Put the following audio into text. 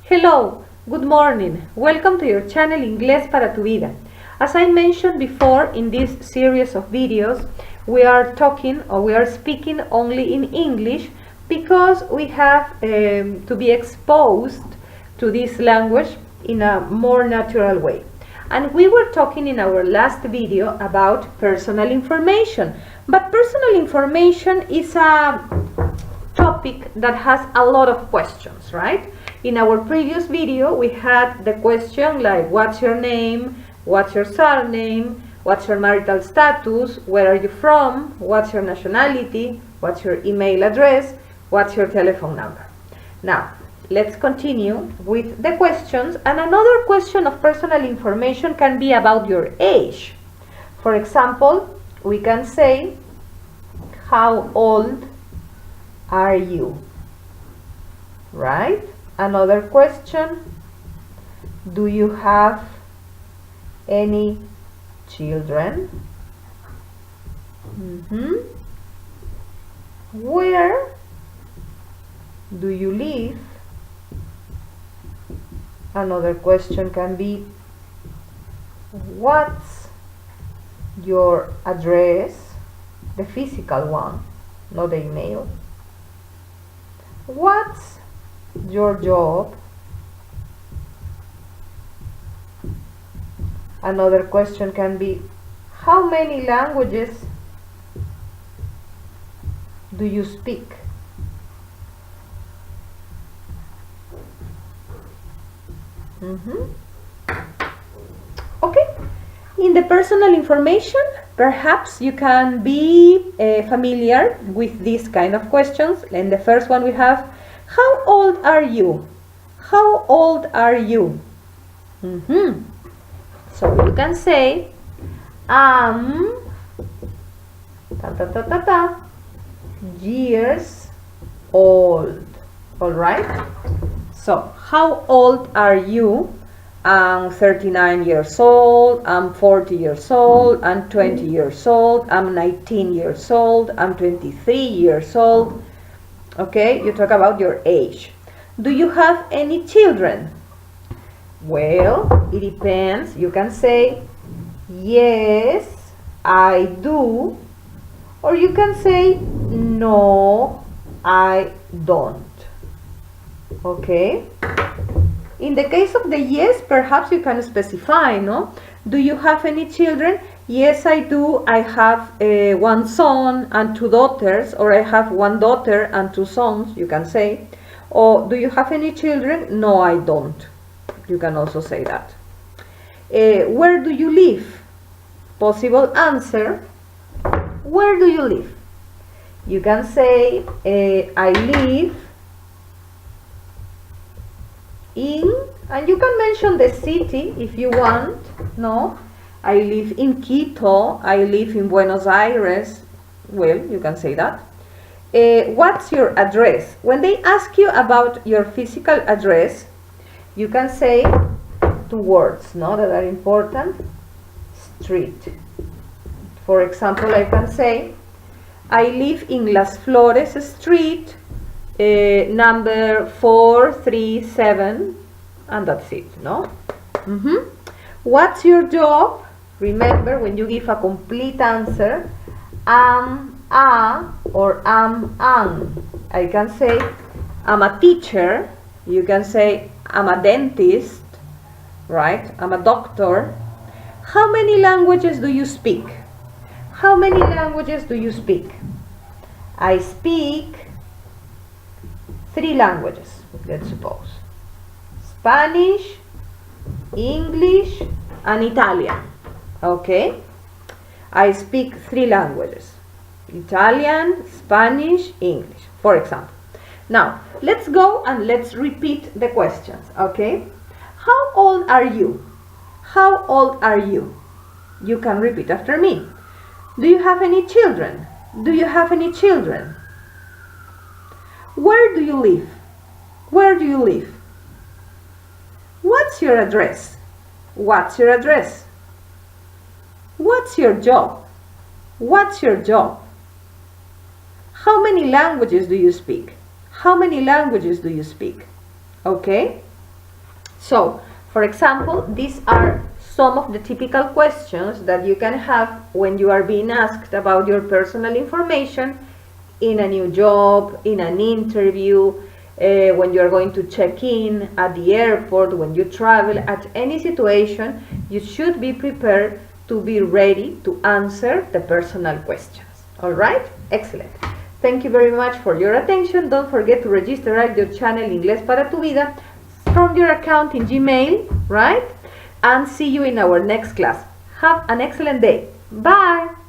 Hello, good morning. Welcome to your channel Inglesparatuvida. As I mentioned before in this series of videos, we are speaking only in English because we have to be exposed to this language in a more natural way. And we were talking in our last video about personal information. But personal information is a topic that has a lot of questions, right? In our previous video, we had the question like, what's your name? What's your surname? What's your marital status? Where are you from? What's your nationality? What's your email address? What's your telephone number? Now, let's continue with the questions. And another question of personal information can be about your age. For example, we can say, how old are you? Right? Another question, do you have any children? Where do you live? Another question can be, what's your address? The physical one, not the email. What's your job? Another question can be, how many languages do you speak? Okay, in the personal information, perhaps you can be familiar with these kind of questions. And the first one we have, how old are you? How old are you? So you can say, years old. All right? So, how old are you? I'm 39 years old, I'm 40 years old, I'm 20 years old, I'm 19 years old, I'm 23 years old. Okay, you talk about your age. Do you have any children? Well, it depends. You can say, yes, I do. Or you can say, no, I don't. Okay? In the case of the yes, perhaps you can specify, no? Do you have any children? Yes, I do. I have one son and two daughters, or I have one daughter and two sons, you can say. Or do you have any children? No, I don't. You can also say that. Where do you live? Possible answer. Where do you live? You can say, I live in, and you can mention the city if you want, no? I live in Quito, I live in Buenos Aires. Well, you can say that. What's your address? When they ask you about your physical address, you can say two words, no, that are important. Street. For example, I can say, I live in Las Flores Street, number 437, and that's it, no? What's your job? Remember, when you give a complete answer, am a or am an. I can say, I'm a teacher. You can say, I'm a dentist, right? I'm a doctor. How many languages do you speak? How many languages do you speak? I speak 3 languages, let's suppose. Spanish, English, and Italian. Okay? I speak 3 languages. Italian, Spanish, English, for example. Now, let's go and let's repeat the questions, okay? How old are you? How old are you? You can repeat after me. Do you have any children? Do you have any children? Where do you live? Where do you live? What's your address? What's your address? What's your job? What's your job? How many languages do you speak? How many languages do you speak? Okay? So, for example, these are some of the typical questions that you can have when you are being asked about your personal information in a new job, in an interview, when you are going to check in at the airport, when you travel, at any situation. You should be prepared to be ready to answer the personal questions. All right? Excellent. Thank you very much for your attention. Don't forget to register at your channel Inglesparatuvida from your account in Gmail, right? And see you in our next class. Have an excellent day. Bye!